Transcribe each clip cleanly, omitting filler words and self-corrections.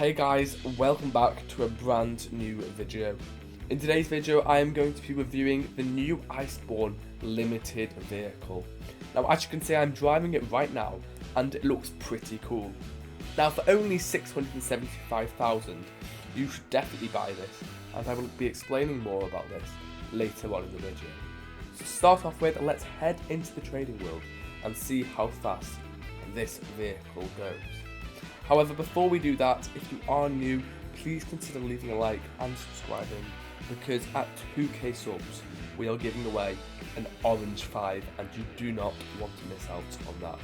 Hey guys, welcome back to a brand new video. In today's video I am going to be reviewing the new ICEBORN limited vehicle. Now as you can see I'm driving it right now and it looks pretty cool. Now for only 675,000 you should definitely buy this, and I will be explaining more about this later on in the video. So to start off with, let's head into the trading world and see how fast this vehicle goes. However, before we do that, if you are new, please consider leaving a like and subscribing, because at 2k subs we are giving away an orange 5 and you do not want to miss out on that.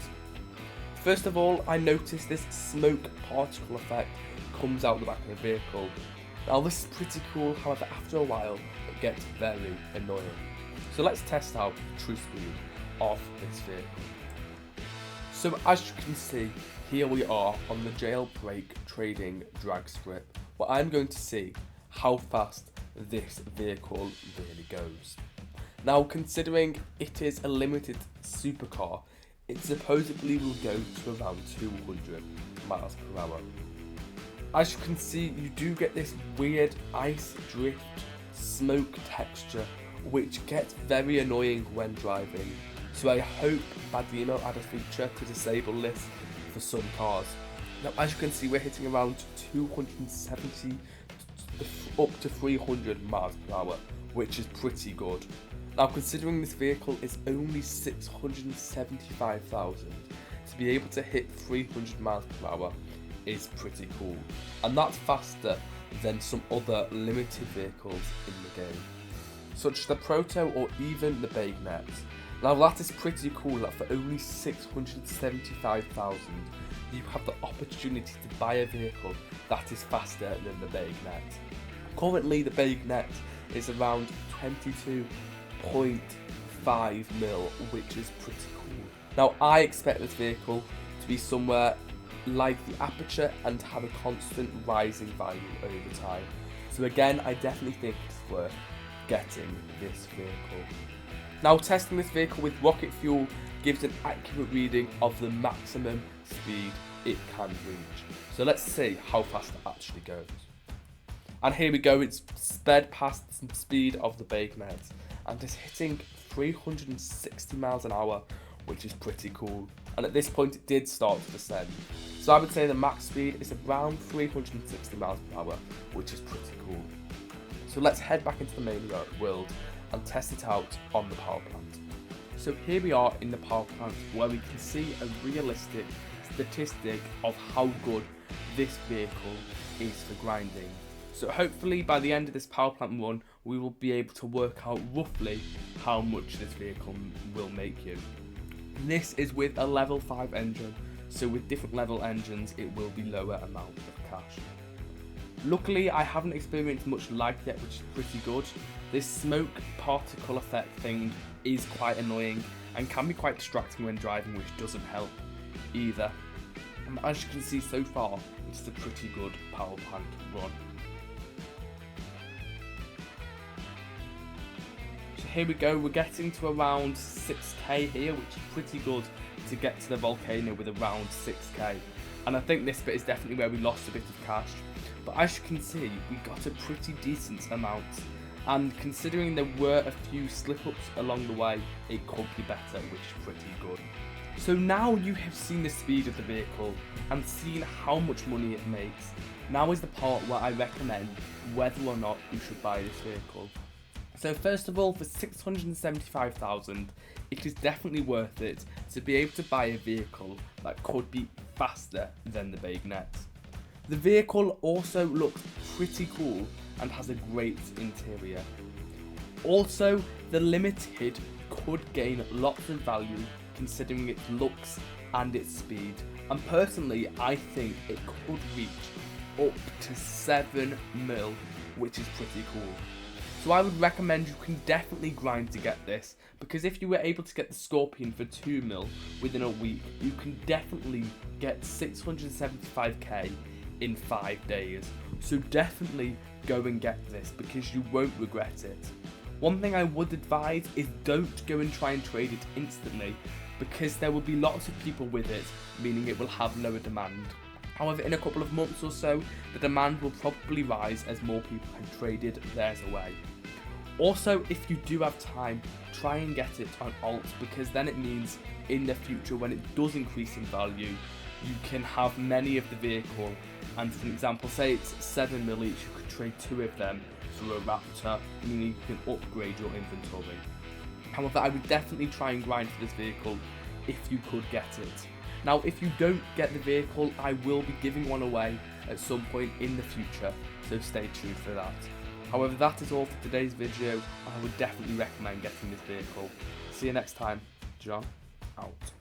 First of all, I noticed this smoke particle effect comes out the back of the vehicle. Now this is pretty cool, however after a while it gets very annoying. So let's test out the true speed of this vehicle. So as you can see, here we are on the Jailbreak trading drag strip, where I'm going to see how fast this vehicle really goes. Now considering it is a limited supercar, it supposedly will go to around 200 miles per hour. As you can see, you do get this weird ice drift smoke texture which gets very annoying when driving. So I hope Badino add a feature to disable this for some cars. Now as you can see we're hitting around 270 up to 300 miles per hour, which is pretty good. Now considering this vehicle is only 675,000, to be able to hit 300 miles per hour is pretty cool, and that's faster than some other limited vehicles in the game, such as the Proto or even the Bagnet. Now that is pretty cool that for only 675,000 you have the opportunity to buy a vehicle that is faster than the Bagnet. Currently the Bagnet is around 22.5 mil, which is pretty cool. Now I expect this vehicle to be somewhere like the Aperture and have a constant rising value over time. So again, I definitely think it's worth getting this vehicle. Now testing this vehicle with rocket fuel gives an accurate reading of the maximum speed it can reach. So let's see how fast it actually goes. And here we go, it's sped past the speed of the Bagnet and is hitting 360 miles an hour, which is pretty cool. And at this point it did start to descend. So I would say the max speed is around 360 miles per hour, which is pretty cool. So let's head back into the main world and test it out on the power plant. So here we are in the power plant, where we can see a realistic statistic of how good this vehicle is for grinding. So hopefully by the end of this power plant run we will be able to work out roughly how much this vehicle will make you. This is with a level 5 engine, so with different level engines it will be lower amount of cash. Luckily I haven't experienced much lag yet, which is pretty good. This smoke particle effect thing is quite annoying and can be quite distracting when driving, which doesn't help either. And as you can see so far, it's a pretty good power plant run. So here we go, we're getting to around 6k here, which is pretty good to get to the volcano with around 6k. And I think this bit is definitely where we lost a bit of cash. But as you can see, we got a pretty decent amount, and considering there were a few slip-ups along the way, it could be better, which is pretty good. So now you have seen the speed of the vehicle and seen how much money it makes. Now is the part where I recommend whether or not you should buy this vehicle. So first of all, for 675,000, it is definitely worth it to be able to buy a vehicle that could be faster than the Bagnet. The vehicle also looks pretty cool and has a great interior. Also, the limited could gain lots of value considering its looks and its speed, and personally I think it could reach up to 7 mil, which is pretty cool. So I would recommend you can definitely grind to get this, because if you were able to get the Scorpion for 2 mil within a week, you can definitely get 675k in 5 days. So definitely go and get this, because you won't regret it. One thing I would advise is don't go and try and trade it instantly, because there will be lots of people with it, meaning it will have lower demand. However, in a couple of months or so, the demand will probably rise as more people have traded theirs away. Also, if you do have time, try and get it on alt, because then it means in the future when it does increase in value, you can have many of the vehicle, and for example, say it's 7 mil each, you could trade 2 of them for a Raptor, meaning you can upgrade your inventory. However, I would definitely try and grind for this vehicle if you could get it. Now, if you don't get the vehicle, I will be giving one away at some point in the future, so stay tuned for that. However, that is all for today's video. I would definitely recommend getting this vehicle. See you next time. John, out.